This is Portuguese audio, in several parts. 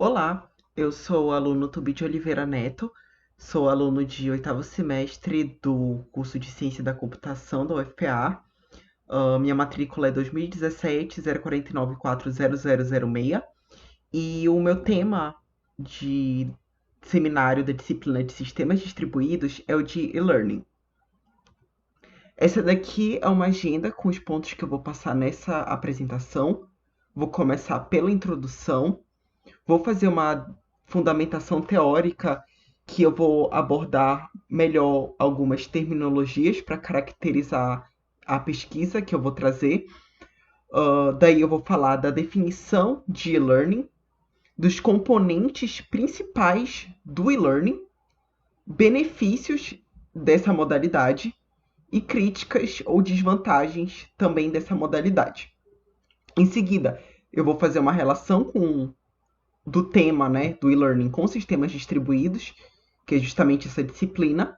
Olá, eu sou o aluno Tubi de Oliveira Neto, sou aluno de oitavo semestre do curso de Ciência da Computação da UFPA. Minha matrícula é 2017 0494006 e o meu tema de seminário da disciplina de Sistemas Distribuídos é o de e-learning. Essa daqui é uma agenda com os pontos que eu vou passar nessa apresentação. Vou começar pela introdução. Vou fazer uma fundamentação teórica que eu vou abordar melhor algumas terminologias para caracterizar a pesquisa que eu vou trazer. Daí eu vou falar da definição de e-learning, dos componentes principais do e-learning, benefícios dessa modalidade e críticas ou desvantagens também dessa modalidade. Em seguida, eu vou fazer uma relação do tema, né, do e-learning com sistemas distribuídos, que é justamente essa disciplina.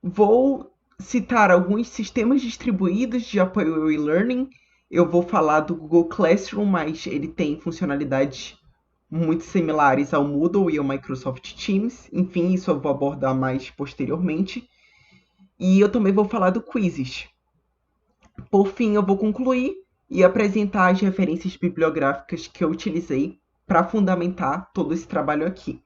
Vou citar alguns sistemas distribuídos de apoio ao e-learning. Eu vou falar do Google Classroom, mas ele tem funcionalidades muito similares ao Moodle e ao Microsoft Teams. Enfim, isso eu vou abordar mais posteriormente. E eu também vou falar do Quizzes. Por fim, eu vou concluir e apresentar as referências bibliográficas que eu utilizei para fundamentar todo esse trabalho aqui.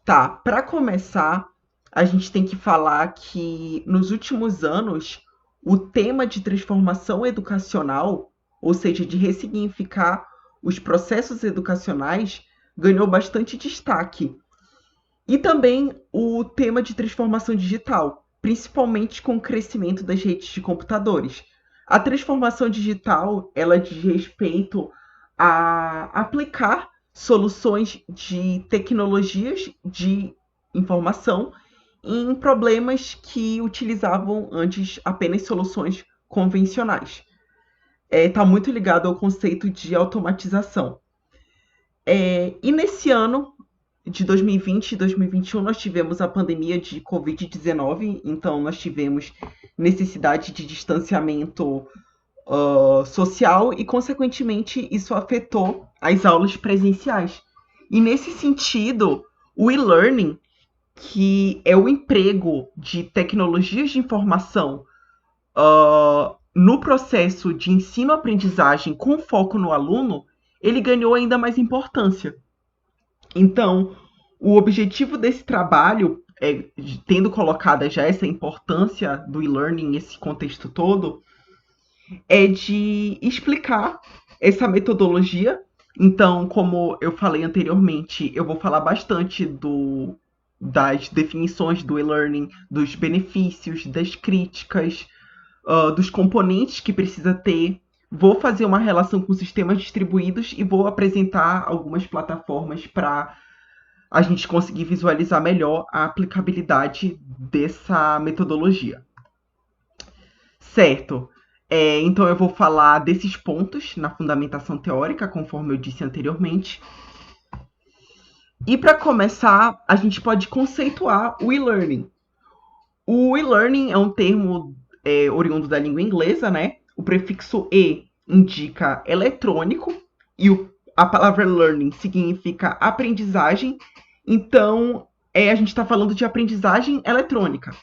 Tá, para começar, a gente tem que falar que nos últimos anos o tema de transformação educacional, ou seja, de ressignificar os processos educacionais, ganhou bastante destaque. E também o tema de transformação digital, principalmente com o crescimento das redes de computadores. A transformação digital, ela diz respeito a aplicar soluções de tecnologias de informação em problemas que utilizavam antes apenas soluções convencionais. Está muito ligado ao conceito de automatização. E nesse ano de 2020 e 2021, nós tivemos a pandemia de Covid-19, então nós tivemos necessidade de distanciamento social e, consequentemente, isso afetou as aulas presenciais. E, nesse sentido, o e-learning, que é o emprego de tecnologias de informação no processo de ensino-aprendizagem com foco no aluno, ele ganhou ainda mais importância. Então, o objetivo desse trabalho, tendo colocada já essa importância do e-learning nesse contexto todo, é de explicar essa metodologia. Então, como eu falei anteriormente, eu vou falar bastante das definições do e-learning, dos benefícios, das críticas, dos componentes que precisa ter. Vou fazer uma relação com sistemas distribuídos e vou apresentar algumas plataformas para a gente conseguir visualizar melhor a aplicabilidade dessa metodologia. Certo. Então eu vou falar desses pontos na fundamentação teórica, conforme eu disse anteriormente. E para começar, a gente pode conceituar o e-learning. O e-learning é um termo oriundo da língua inglesa, né? O prefixo e indica eletrônico e a palavra learning significa aprendizagem. Então, a gente está falando de aprendizagem eletrônica.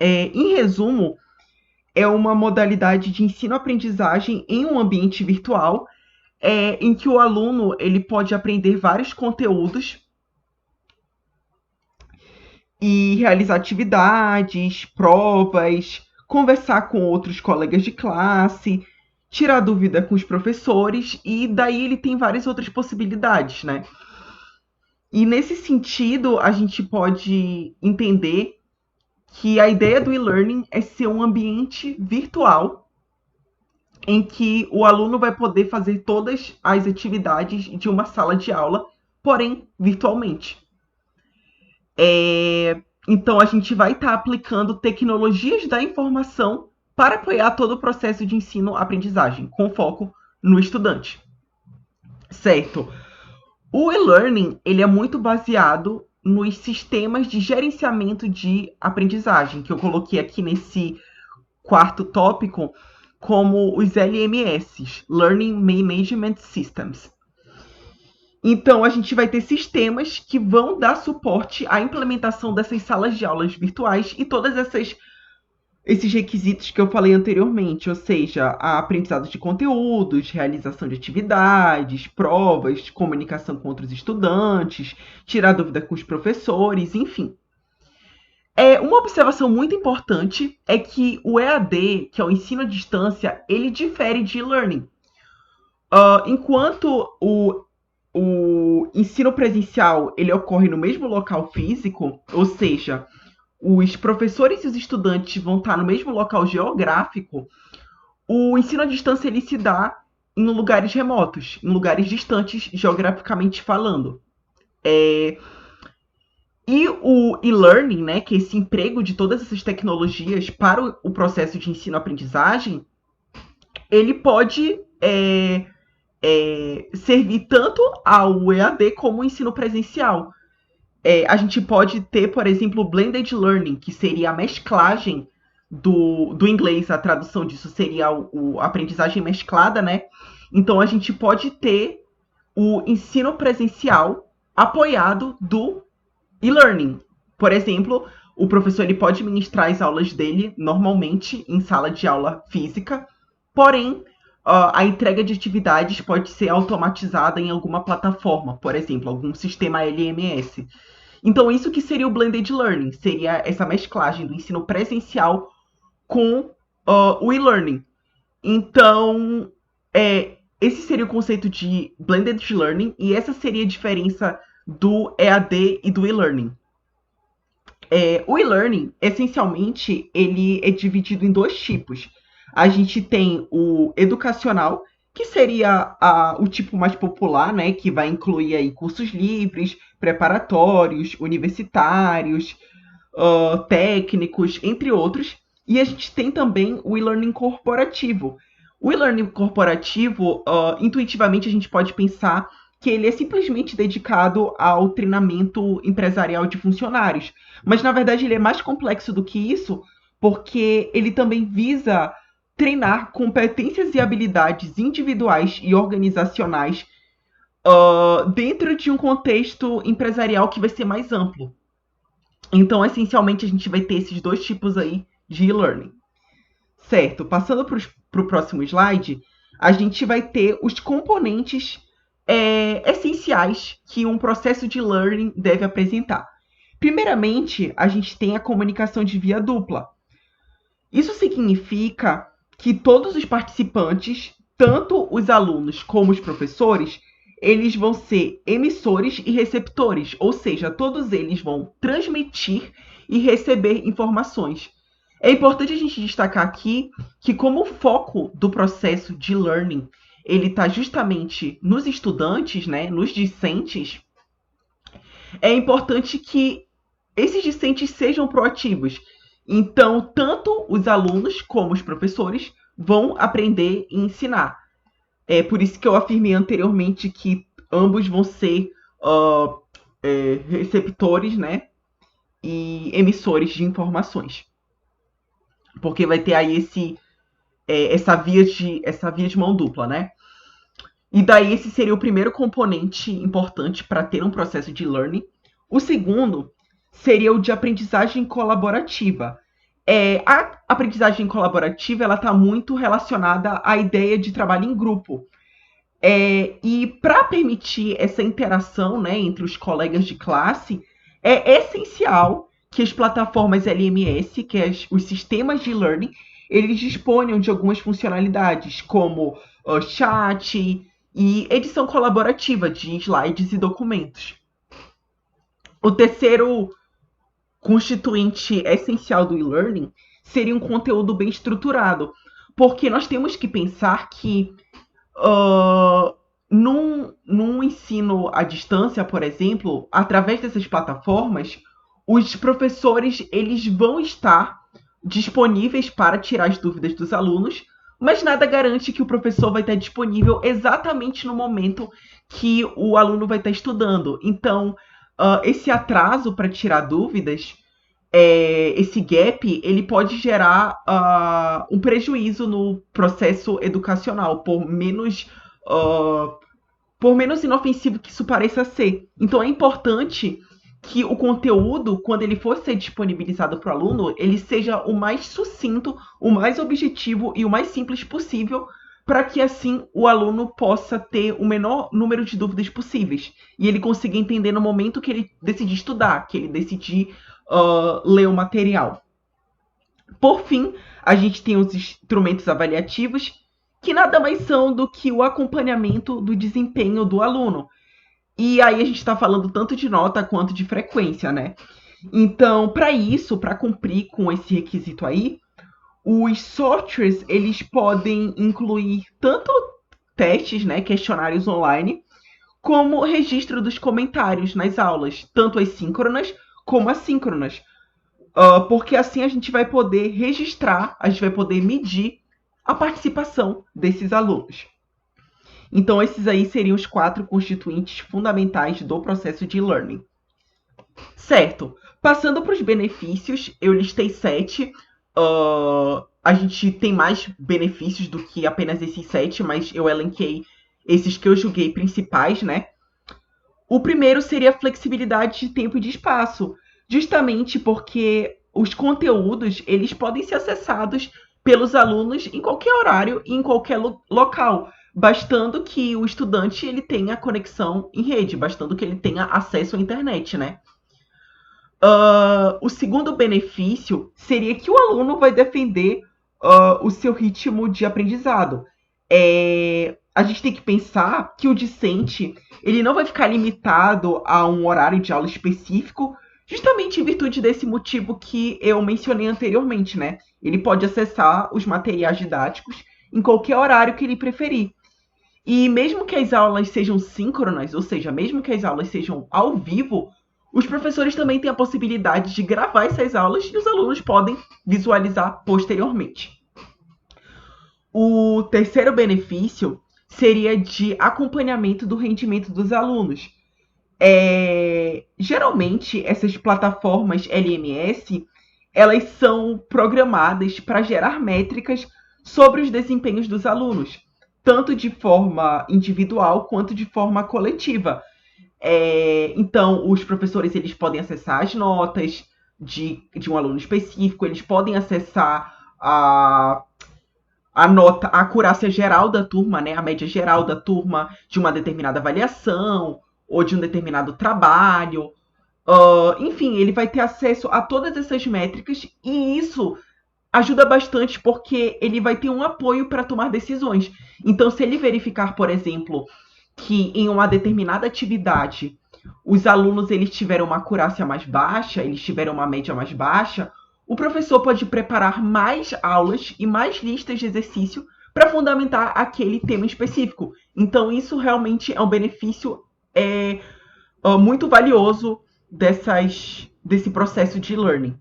Em resumo, é uma modalidade de ensino-aprendizagem em um ambiente virtual, em que o aluno ele pode aprender vários conteúdos e realizar atividades, provas, conversar com outros colegas de classe, tirar dúvida com os professores, e daí ele tem várias outras possibilidades, né? E nesse sentido, a gente pode entender que a ideia do e-learning é ser um ambiente virtual em que o aluno vai poder fazer todas as atividades de uma sala de aula, porém virtualmente. Então, a gente vai estar aplicando tecnologias da informação para apoiar todo o processo de ensino-aprendizagem, com foco no estudante. Certo. O e-learning ele é muito baseado nos sistemas de gerenciamento de aprendizagem, que eu coloquei aqui nesse quarto tópico, como os LMS, Learning Management Systems. Então, a gente vai ter sistemas que vão dar suporte à implementação dessas salas de aulas virtuais e todas esses requisitos que eu falei anteriormente, ou seja, a aprendizado de conteúdos, realização de atividades, provas, comunicação com outros estudantes, tirar dúvida com os professores, enfim. Uma observação muito importante é que o EAD, que é o ensino à distância, ele difere de e-learning. Enquanto o ensino presencial ele ocorre no mesmo local físico, ou seja, os professores e os estudantes vão estar no mesmo local geográfico, o ensino à distância ele se dá em lugares remotos, em lugares distantes geograficamente falando. E o e-learning, né, que é esse emprego de todas essas tecnologias para o processo de ensino-aprendizagem, ele pode servir tanto ao EAD como ao ensino presencial. A gente pode ter, por exemplo, o blended learning, que seria a mesclagem do inglês, a tradução disso seria a aprendizagem mesclada, né? Então a gente pode ter o ensino presencial apoiado do e-learning. Por exemplo, o professor ele pode ministrar as aulas dele normalmente em sala de aula física, porém a entrega de atividades pode ser automatizada em alguma plataforma, por exemplo, algum sistema LMS. Então, isso que seria o blended learning, seria essa mesclagem do ensino presencial com o e-learning. Então, esse seria o conceito de blended learning e essa seria a diferença do EAD e do e-learning. O e-learning, essencialmente, ele é dividido em dois tipos. A gente tem o educacional, que seria o tipo mais popular, né, que vai incluir aí cursos livres, preparatórios, universitários, técnicos, entre outros. E a gente tem também o e-learning corporativo. O e-learning corporativo, intuitivamente, a gente pode pensar que ele é simplesmente dedicado ao treinamento empresarial de funcionários. Mas, na verdade, ele é mais complexo do que isso, porque ele também visa treinar competências e habilidades individuais e organizacionais dentro de um contexto empresarial que vai ser mais amplo. Então, essencialmente, a gente vai ter esses dois tipos aí de e-learning. Certo, passando para o próximo slide, a gente vai ter os componentes essenciais que um processo de learning deve apresentar. Primeiramente, a gente tem a comunicação de via dupla. Isso significa que todos os participantes, tanto os alunos como os professores, eles vão ser emissores e receptores, ou seja, todos eles vão transmitir e receber informações. É importante a gente destacar aqui que como o foco do processo de learning ele está justamente nos estudantes, né, nos discentes, é importante que esses discentes sejam proativos. Então, tanto os alunos como os professores vão aprender e ensinar. É por isso que eu afirmei anteriormente que ambos vão ser receptores, né, e emissores de informações. Porque vai ter aí essa via de mão dupla, né? E daí esse seria o primeiro componente importante para ter um processo de learning. O segundo seria o de aprendizagem colaborativa. A aprendizagem colaborativa ela está muito relacionada à ideia de trabalho em grupo. E para permitir essa interação, né, entre os colegas de classe, é essencial que as plataformas LMS, que os sistemas de learning, eles disponham de algumas funcionalidades, como chat e edição colaborativa de slides e documentos. O terceiro constituinte essencial do e-learning seria um conteúdo bem estruturado, porque nós temos que pensar que num ensino à distância, por exemplo, através dessas plataformas, os professores eles vão estar disponíveis para tirar as dúvidas dos alunos, mas nada garante que o professor vai estar disponível exatamente no momento que o aluno vai estar estudando. Então, esse atraso para tirar dúvidas, esse gap, ele pode gerar um prejuízo no processo educacional por menos por menos inofensivo que isso pareça ser. Então é importante que o conteúdo, quando ele for ser disponibilizado para o aluno, ele seja o mais sucinto, o mais objetivo e o mais simples possível, para que assim o aluno possa ter o menor número de dúvidas possíveis e ele consiga entender no momento que ele decidir estudar, que ele decidir ler o material. Por fim, a gente tem os instrumentos avaliativos, que nada mais são do que o acompanhamento do desempenho do aluno. E aí a gente está falando tanto de nota quanto de frequência, né? Então, para isso, para cumprir com esse requisito aí, os softwares eles podem incluir tanto testes, né, questionários online, como registro dos comentários nas aulas, tanto as síncronas como assíncronas. Porque assim a gente vai poder registrar, a gente vai poder medir a participação desses alunos. Então, esses aí seriam os 4 constituintes fundamentais do processo de e-learning. Certo. Passando para os benefícios, eu listei 7. A gente tem mais benefícios do que apenas esses 7, mas eu elenquei esses que eu julguei principais, né? O primeiro seria a flexibilidade de tempo e de espaço, justamente porque os conteúdos eles podem ser acessados pelos alunos em qualquer horário e em qualquer local, bastando que o estudante ele tenha conexão em rede, bastando que ele tenha acesso à internet, né? O segundo benefício seria que o aluno vai defender o seu ritmo de aprendizado. A gente tem que pensar que o discente ele não vai ficar limitado a um horário de aula específico, justamente em virtude desse motivo que eu mencionei anteriormente, né? Ele pode acessar os materiais didáticos em qualquer horário que ele preferir. E mesmo que as aulas sejam síncronas, ou seja, mesmo que as aulas sejam ao vivo, os professores também têm a possibilidade de gravar essas aulas e os alunos podem visualizar posteriormente. O terceiro benefício seria de acompanhamento do rendimento dos alunos. Geralmente, essas plataformas LMS, elas são programadas para gerar métricas sobre os desempenhos dos alunos, tanto de forma individual quanto de forma coletiva. Então, os professores eles podem acessar as notas de um aluno específico, eles podem acessar a nota, a acurácia geral da turma, né, a média geral da turma de uma determinada avaliação ou de um determinado trabalho. Enfim, ele vai ter acesso a todas essas métricas e isso ajuda bastante porque ele vai ter um apoio para tomar decisões. Então, se ele verificar, por exemplo, que em uma determinada atividade os alunos eles tiveram uma acurácia mais baixa, eles tiveram uma média mais baixa, o professor pode preparar mais aulas e mais listas de exercício para fundamentar aquele tema específico. Então, isso realmente é um benefício muito valioso desse processo de learning.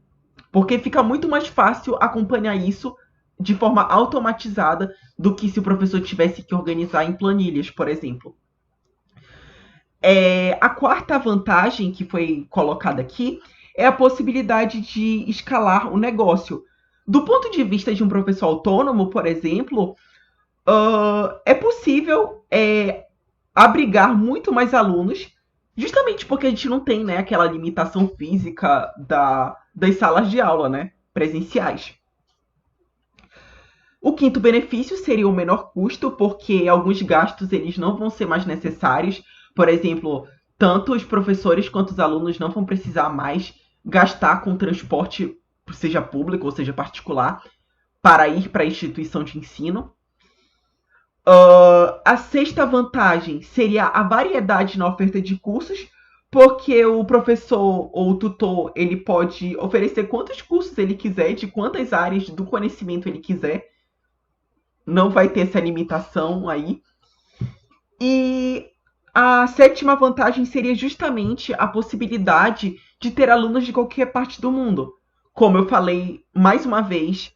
Porque fica muito mais fácil acompanhar isso de forma automatizada do que se o professor tivesse que organizar em planilhas, por exemplo. A quarta vantagem que foi colocada aqui é a possibilidade de escalar o negócio. Do ponto de vista de um professor autônomo, por exemplo, é possível abrigar muito mais alunos, justamente porque a gente não tem, né, aquela limitação física das salas de aula, né, presenciais. O quinto benefício seria o menor custo, porque alguns gastos eles não vão ser mais necessários. Por exemplo, tanto os professores quanto os alunos não vão precisar mais gastar com transporte, seja público ou seja particular, para ir para a instituição de ensino. A sexta vantagem seria a variedade na oferta de cursos, porque o professor ou o tutor ele pode oferecer quantos cursos ele quiser, de quantas áreas do conhecimento ele quiser. Não vai ter essa limitação aí. E a sétima vantagem seria justamente a possibilidade de ter alunos de qualquer parte do mundo. Como eu falei mais uma vez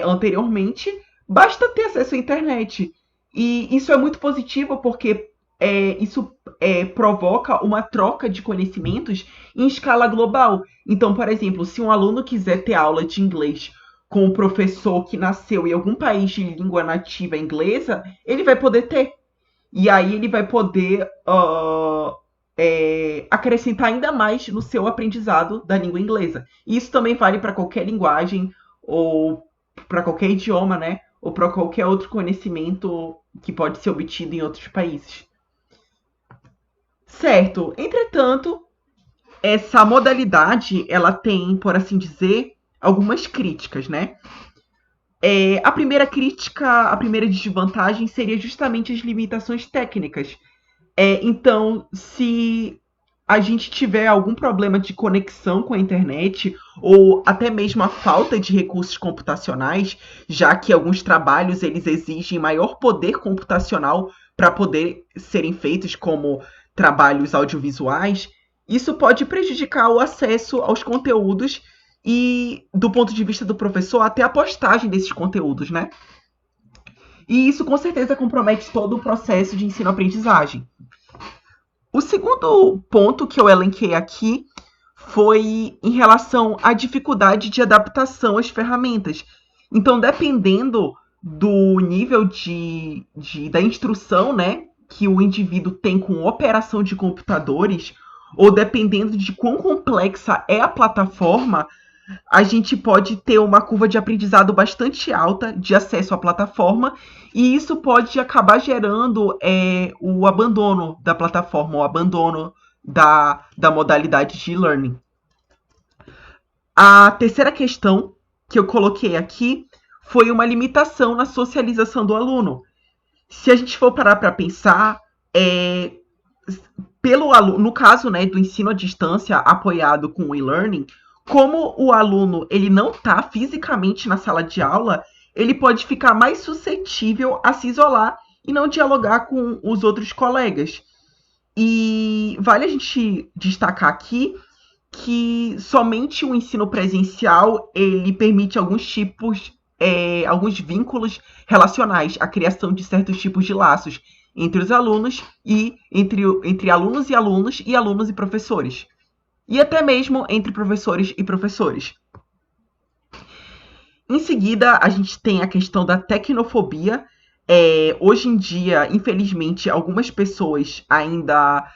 anteriormente, basta ter acesso à internet. E isso é muito positivo porque isso provoca uma troca de conhecimentos em escala global. Então, por exemplo, se um aluno quiser ter aula de inglês com um professor que nasceu em algum país de língua nativa inglesa, ele vai poder ter. e aí ele vai poder acrescentar ainda mais no seu aprendizado da língua inglesa. E isso também vale para qualquer linguagem ou para qualquer idioma, né? Ou para qualquer outro conhecimento que pode ser obtido em outros países. Certo. Entretanto, essa modalidade, ela tem, por assim dizer, algumas críticas, né? A primeira crítica, a primeira desvantagem seria justamente as limitações técnicas. Então, se a gente tiver algum problema de conexão com a internet, ou até mesmo a falta de recursos computacionais, já que alguns trabalhos eles exigem maior poder computacional para poder serem feitos, como trabalhos audiovisuais, isso pode prejudicar o acesso aos conteúdos e, do ponto de vista do professor, até a postagem desses conteúdos, né? E isso com certeza compromete todo o processo de ensino-aprendizagem. O segundo ponto que eu elenquei aqui foi em relação à dificuldade de adaptação às ferramentas. Então, dependendo do nível da instrução, né, que o indivíduo tem com operação de computadores, ou dependendo de quão complexa é a plataforma, a gente pode ter uma curva de aprendizado bastante alta de acesso à plataforma, e isso pode acabar gerando o abandono da plataforma, o abandono da modalidade de e-learning. A terceira questão que eu coloquei aqui foi uma limitação na socialização do aluno. Se a gente for parar para pensar, no caso, né, do ensino à distância apoiado com o e-learning, como o aluno ele não está fisicamente na sala de aula, ele pode ficar mais suscetível a se isolar e não dialogar com os outros colegas. E vale a gente destacar aqui que somente o ensino presencial ele permite alguns vínculos relacionais, a criação de certos tipos de laços entre os alunos e entre alunos e alunos e alunos e professores. E até mesmo entre professores e professores. Em seguida, a gente tem a questão da tecnofobia. Hoje em dia, infelizmente, algumas pessoas ainda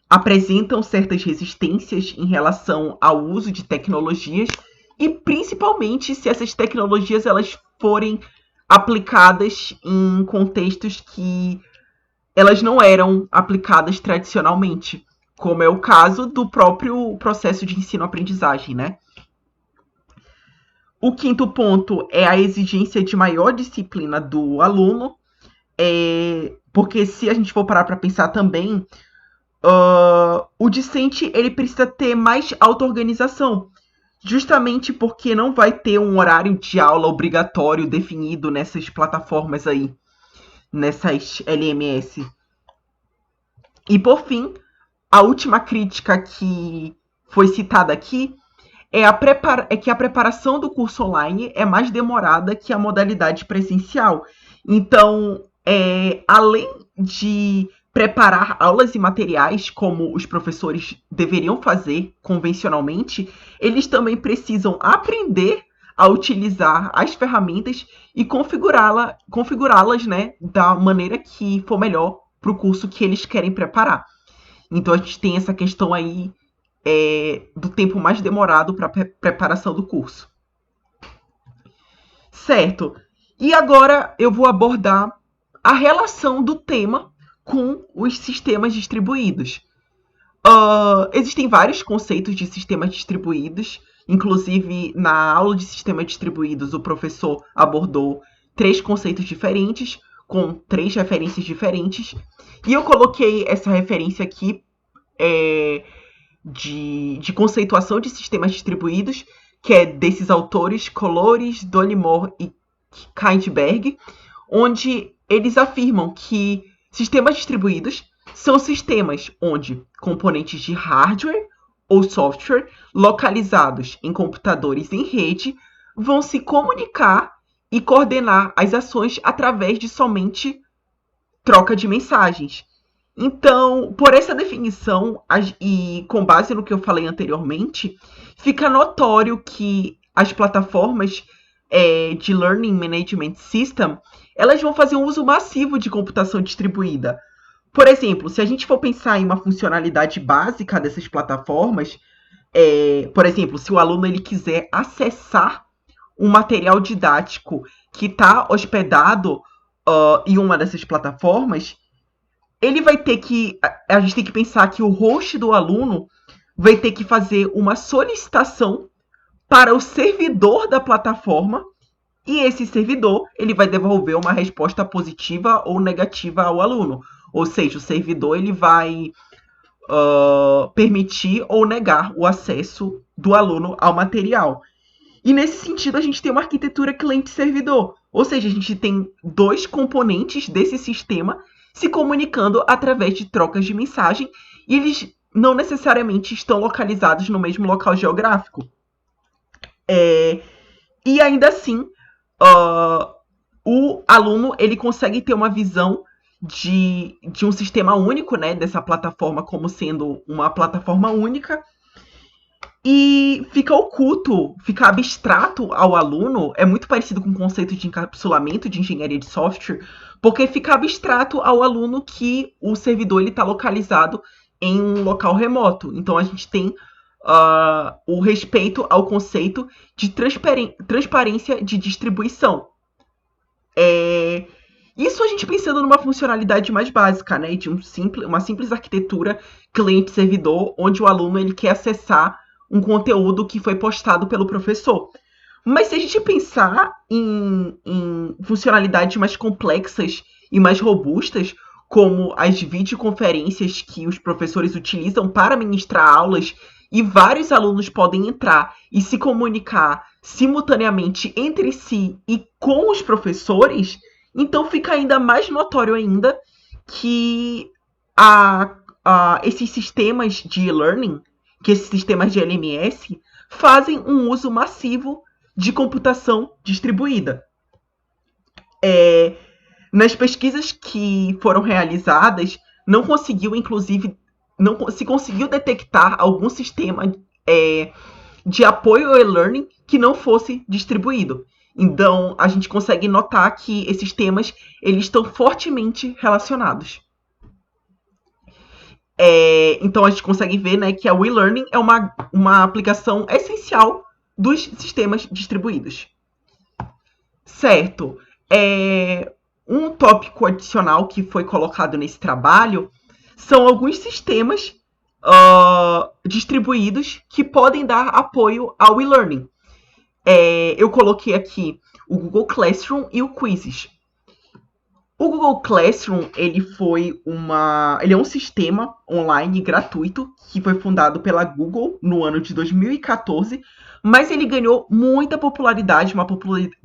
apresentam certas resistências em relação ao uso de tecnologias e principalmente se essas tecnologias elas forem aplicadas em contextos que elas não eram aplicadas tradicionalmente, como é o caso do próprio processo de ensino-aprendizagem, né? O quinto ponto é a exigência de maior disciplina do aluno, porque se a gente for parar para pensar também, o discente ele precisa ter mais auto-organização, justamente porque não vai ter um horário de aula obrigatório definido nessas plataformas aí, nessas LMS. E por fim, a última crítica que foi citada aqui é que a preparação do curso online é mais demorada que a modalidade presencial. Então, além de preparar aulas e materiais como os professores deveriam fazer convencionalmente, eles também precisam aprender a utilizar as ferramentas e configurá-las, né, da maneira que for melhor para o curso que eles querem preparar. Então a gente tem essa questão aí do tempo mais demorado para a preparação do curso. Certo. E agora eu vou abordar a relação do tema com os sistemas distribuídos. Existem vários conceitos de sistemas distribuídos. Inclusive, na aula de sistemas distribuídos, o professor abordou 3 conceitos diferentes, com 3 referências diferentes. E eu coloquei essa referência aqui de conceituação de sistemas distribuídos, que é desses autores Colores, Dollimore e Kindberg, onde eles afirmam que sistemas distribuídos são sistemas onde componentes de hardware ou software localizados em computadores em rede vão se comunicar e coordenar as ações através de somente troca de mensagens. Então, por essa definição, e com base no que eu falei anteriormente, fica notório que as plataformas de Learning Management System, elas vão fazer um uso massivo de computação distribuída, Por exemplo, se a gente for pensar em uma funcionalidade básica dessas plataformas, por exemplo, se o aluno ele quiser acessar um material didático que está hospedado em uma dessas plataformas, ele vai ter que. A gente tem que pensar que o host do aluno vai ter que fazer uma solicitação para o servidor da plataforma e esse servidor ele vai devolver uma resposta positiva ou negativa ao aluno. Ou seja, o servidor ele vai permitir ou negar o acesso do aluno ao material. E nesse sentido, a gente tem uma arquitetura cliente-servidor. Ou seja, a gente tem dois componentes desse sistema se comunicando através de trocas de mensagem e eles não necessariamente estão localizados no mesmo local geográfico. E ainda assim, o aluno ele consegue ter uma visão de um sistema único, né, dessa plataforma como sendo uma plataforma única, e fica oculto, fica abstrato ao aluno, é muito parecido com o conceito de encapsulamento de engenharia de software, porque fica abstrato ao aluno que o servidor está localizado em um local remoto. Então a gente tem o respeito ao conceito de transparência de distribuição. Isso a gente pensando numa funcionalidade mais básica, né, de uma simples arquitetura cliente-servidor, onde o aluno ele quer acessar um conteúdo que foi postado pelo professor. Mas se a gente pensar em funcionalidades mais complexas e mais robustas, como as videoconferências que os professores utilizam para ministrar aulas e vários alunos podem entrar e se comunicar simultaneamente entre si e com os professores, então fica ainda mais notório ainda que esses sistemas de e-learning, que esses sistemas de LMS, fazem um uso massivo de computação distribuída. Nas pesquisas que foram realizadas, não se conseguiu detectar algum sistema de apoio ao e-learning que não fosse distribuído. Então, a gente consegue notar que esses temas eles estão fortemente relacionados. Então, a gente consegue ver, né, que a e-learning é uma aplicação essencial dos sistemas distribuídos. Certo. Um tópico adicional que foi colocado nesse trabalho são alguns sistemas distribuídos que podem dar apoio ao e-learning. Eu coloquei aqui o Google Classroom e o Quizzes. O Google Classroom ele é um sistema online gratuito que foi fundado pela Google no ano de 2014, mas ele ganhou muita popularidade, uma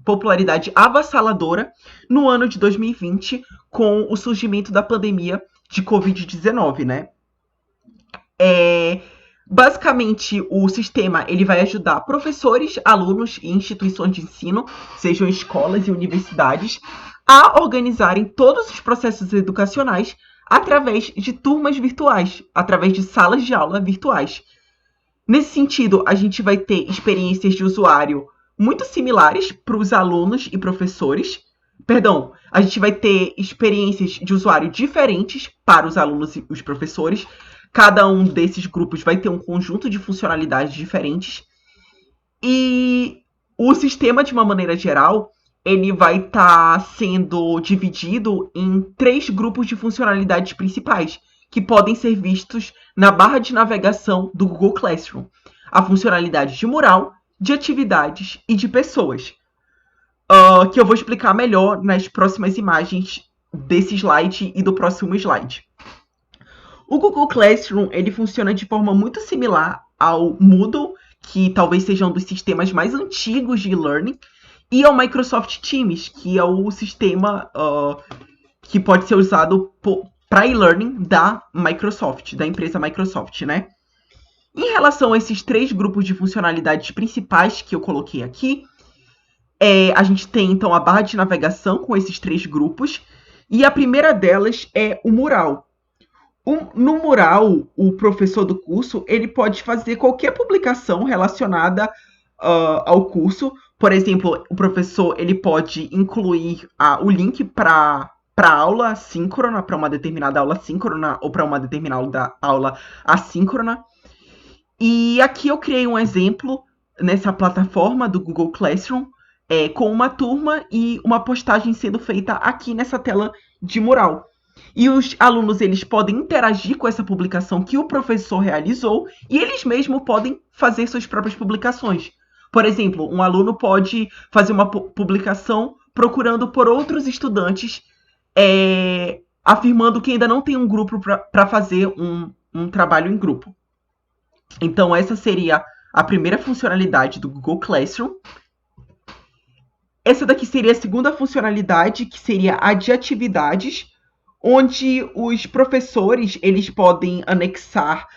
popularidade avassaladora no ano de 2020 com o surgimento da pandemia de Covid-19, né? Basicamente, o sistema ele vai ajudar professores, alunos e instituições de ensino, sejam escolas e universidades, a organizarem todos os processos educacionais através de turmas virtuais, através de salas de aula virtuais. Nesse sentido, a gente vai ter experiências de usuário muito similares para os alunos e professores. Perdão, a gente vai ter experiências de usuário diferentes para os alunos e os professores. Cada um desses grupos vai ter um conjunto de funcionalidades diferentes. E o sistema, de uma maneira geral, ele vai estar sendo dividido em 3 grupos de funcionalidades principais, que podem ser vistos na barra de navegação do Google Classroom. A funcionalidade de mural, de atividades e de pessoas, que eu vou explicar melhor nas próximas imagens desse slide e do próximo slide. O Google Classroom ele funciona de forma muito similar ao Moodle, que talvez seja um dos sistemas mais antigos de e-learning, e ao Microsoft Teams, que é o sistema que pode ser usado para e-learning da Microsoft, da empresa Microsoft, né? Em relação a esses 3 grupos de funcionalidades principais que eu coloquei aqui, a gente tem então a barra de navegação com esses 3 grupos, e a primeira delas é o mural. No mural, o professor do curso ele pode fazer qualquer publicação relacionada ao curso. Por exemplo, o professor ele pode incluir o link para para aula síncrona, para uma determinada aula síncrona ou para uma determinada aula assíncrona. E aqui eu criei um exemplo nessa plataforma do Google Classroom, com uma turma e uma postagem sendo feita aqui nessa tela de mural. E os alunos eles podem interagir com essa publicação que o professor realizou e eles mesmos podem fazer suas próprias publicações. Por exemplo, um aluno pode fazer uma publicação procurando por outros estudantes, afirmando que ainda não tem um grupo para fazer um trabalho em grupo. Então, essa seria a primeira funcionalidade do Google Classroom. Essa daqui seria a segunda funcionalidade, que seria a de atividades, onde os professores eles podem anexar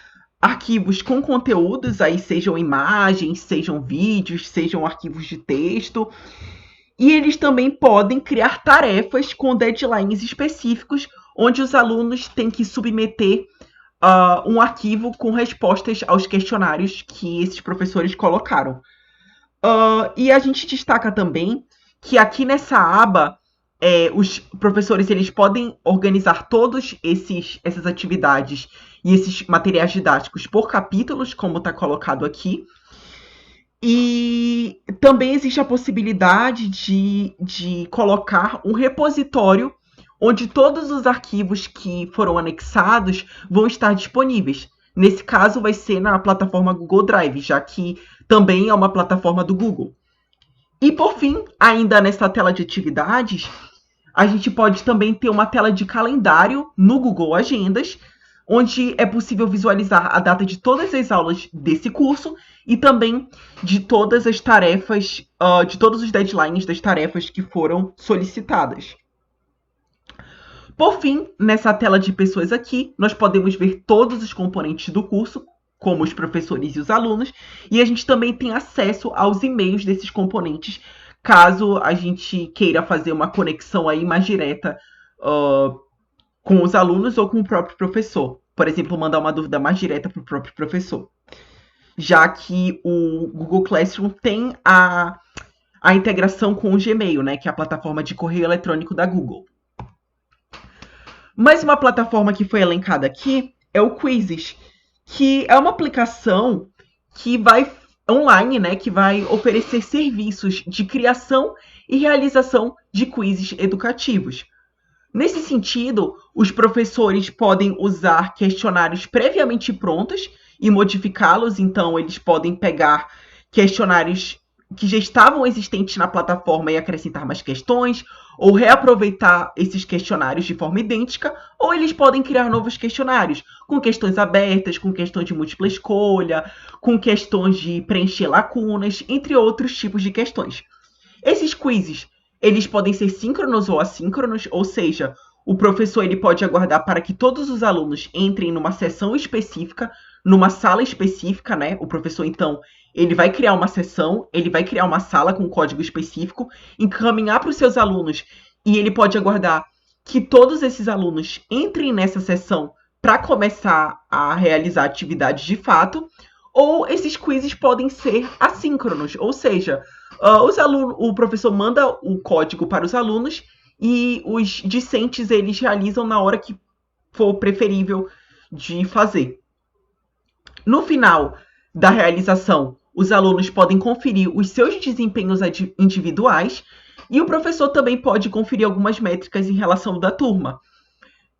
arquivos com conteúdos, aí sejam imagens, sejam vídeos, sejam arquivos de texto. E eles também podem criar tarefas com deadlines específicos, onde os alunos têm que submeter um arquivo com respostas aos questionários que esses professores colocaram. E a gente destaca também que aqui nessa aba, os professores eles podem organizar todas essas atividades e esses materiais didáticos por capítulos, como está colocado aqui. E também existe a possibilidade de colocar um repositório onde todos os arquivos que foram anexados vão estar disponíveis. Nesse caso, vai ser na plataforma Google Drive, já que também é uma plataforma do Google. E, por fim, ainda nessa tela de atividades, a gente pode também ter uma tela de calendário no Google Agendas, onde é possível visualizar a data de todas as aulas desse curso e também de todas as tarefas, de todos os deadlines das tarefas que foram solicitadas. Por fim, nessa tela de pessoas aqui, nós podemos ver todos os componentes do curso, como os professores e os alunos, e a gente também tem acesso aos e-mails desses componentes, caso a gente queira fazer uma conexão aí mais direta com os alunos ou com o próprio professor. Por exemplo, mandar uma dúvida mais direta para o próprio professor. Já que o Google Classroom tem a integração com o Gmail, né, que é a plataforma de correio eletrônico da Google. Mais uma plataforma que foi elencada aqui é o Quizzes, que é uma aplicação que vai online, né, que vai oferecer serviços de criação e realização de quizzes educativos. Nesse sentido, os professores podem usar questionários previamente prontos e modificá-los, então eles podem pegar questionários que já estavam existentes na plataforma e acrescentar mais questões, ou reaproveitar esses questionários de forma idêntica, ou eles podem criar novos questionários, com questões abertas, com questões de múltipla escolha, com questões de preencher lacunas, entre outros tipos de questões. Esses quizzes, eles podem ser síncronos ou assíncronos, ou seja, o professor ele pode aguardar para que todos os alunos entrem numa sessão específica, numa sala específica, né? O professor, então, ele vai criar uma sessão, ele vai criar uma sala com código específico, encaminhar para os seus alunos e ele pode aguardar que todos esses alunos entrem nessa sessão para começar a realizar atividades de fato, ou esses quizzes podem ser assíncronos, ou seja, o professor manda o código para os alunos e os discentes eles realizam na hora que for preferível de fazer. No final da realização, os alunos podem conferir os seus desempenhos individuais e o professor também pode conferir algumas métricas em relação da turma.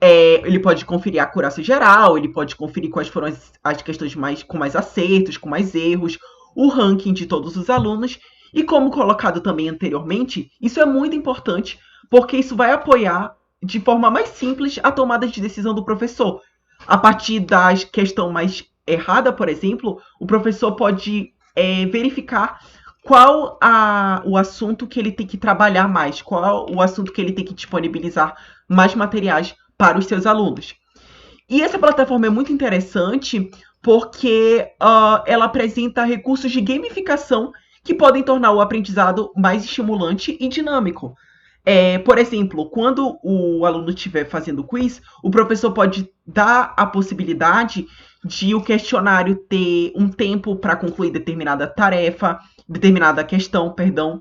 Ele pode conferir a acurácia geral, ele pode conferir quais foram as questões com mais acertos, com mais erros, o ranking de todos os alunos. E como colocado também anteriormente, isso é muito importante, porque isso vai apoiar de forma mais simples a tomada de decisão do professor. A partir da questão mais errada, por exemplo, o professor pode verificar qual o assunto que ele tem que trabalhar mais, qual o assunto que ele tem que disponibilizar mais materiais para os seus alunos. E essa plataforma é muito interessante porque ela apresenta recursos de gamificação que podem tornar o aprendizado mais estimulante e dinâmico. Por exemplo, quando o aluno estiver fazendo quiz, o professor pode dar a possibilidade de o questionário ter um tempo para concluir determinada tarefa, determinada questão, perdão.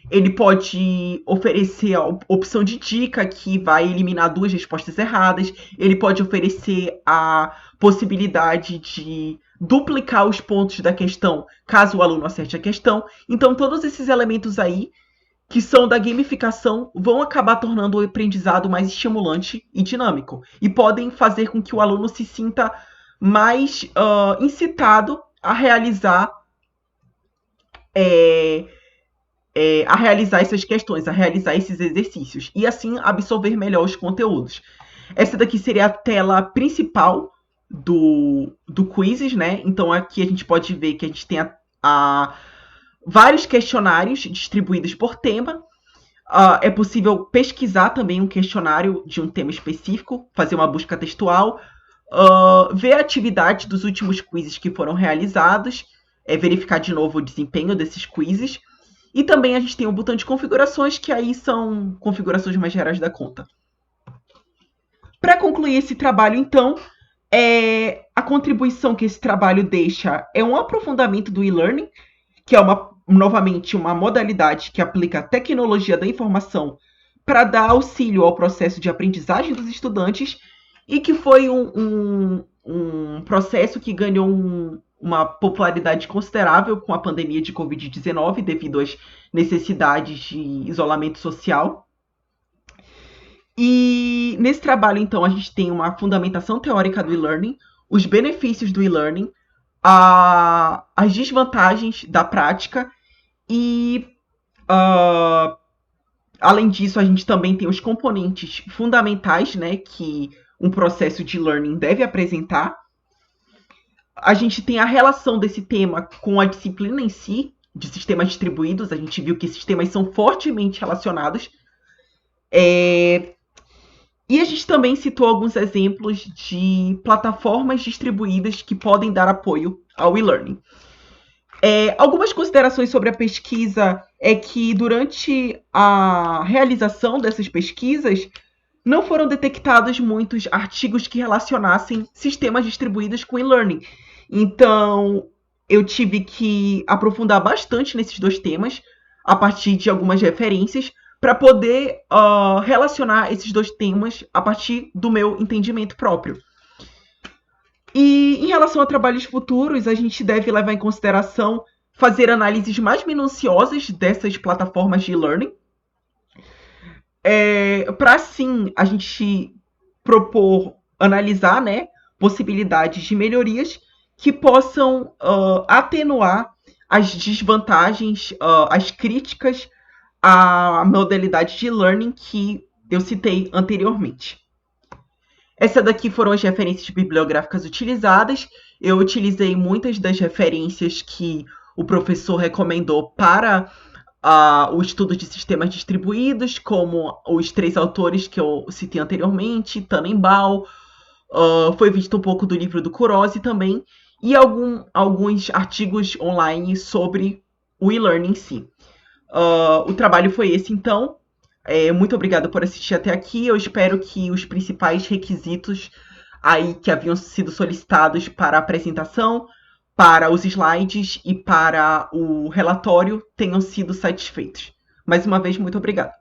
Ele pode oferecer a opção de dica que vai eliminar duas respostas erradas. Ele pode oferecer a possibilidade de duplicar os pontos da questão caso o aluno acerte a questão. Então, todos esses elementos aí que são da gamificação vão acabar tornando o aprendizado mais estimulante e dinâmico e podem fazer com que o aluno se sinta mais incitado a realizar essas questões, a realizar esses exercícios e assim absorver melhor os conteúdos. Essa daqui seria a tela principal do Quizzes, né? Então aqui a gente pode ver que a gente tem vários questionários distribuídos por tema. É possível pesquisar também um questionário de um tema específico, fazer uma busca textual, ver a atividade dos últimos quizzes que foram realizados, verificar de novo o desempenho desses quizzes. E também a gente tem um botão de configurações, que aí são configurações mais gerais da conta. Para concluir esse trabalho, então, a contribuição que esse trabalho deixa é um aprofundamento do e-learning, que é novamente uma modalidade que aplica a tecnologia da informação para dar auxílio ao processo de aprendizagem dos estudantes e que foi um processo que ganhou uma popularidade considerável com a pandemia de Covid-19 devido às necessidades de isolamento social. E nesse trabalho, então, a gente tem uma fundamentação teórica do e-learning, os benefícios do e-learning, as desvantagens da prática e, além disso, a gente também tem os componentes fundamentais, né, que um processo de learning deve apresentar. A gente tem a relação desse tema com a disciplina em si, de sistemas distribuídos. A gente viu que esses temas são fortemente relacionados. E a gente também citou alguns exemplos de plataformas distribuídas que podem dar apoio ao e-learning. Algumas considerações sobre a pesquisa é que durante a realização dessas pesquisas não foram detectados muitos artigos que relacionassem sistemas distribuídos com e-learning. Então, eu tive que aprofundar bastante nesses dois temas, a partir de algumas referências, para poder relacionar esses dois temas a partir do meu entendimento próprio. E em relação a trabalhos futuros, a gente deve levar em consideração fazer análises mais minuciosas dessas plataformas de e-learning, para assim a gente analisar, né, possibilidades de melhorias que possam atenuar as desvantagens, as críticas à modalidade de learning que eu citei anteriormente. Essa daqui foram as referências bibliográficas utilizadas. Eu utilizei muitas das referências que o professor recomendou para o estudo de sistemas distribuídos, como os 3 autores que eu citei anteriormente, Tannenbaum, foi visto um pouco do livro do Kurose também, e alguns artigos online sobre o e-learning em si. O trabalho foi esse, então. Muito obrigada por assistir até aqui. Eu espero que os principais requisitos aí que haviam sido solicitados para a apresentação, para os slides e para o relatório tenham sido satisfeitos. Mais uma vez, muito obrigada.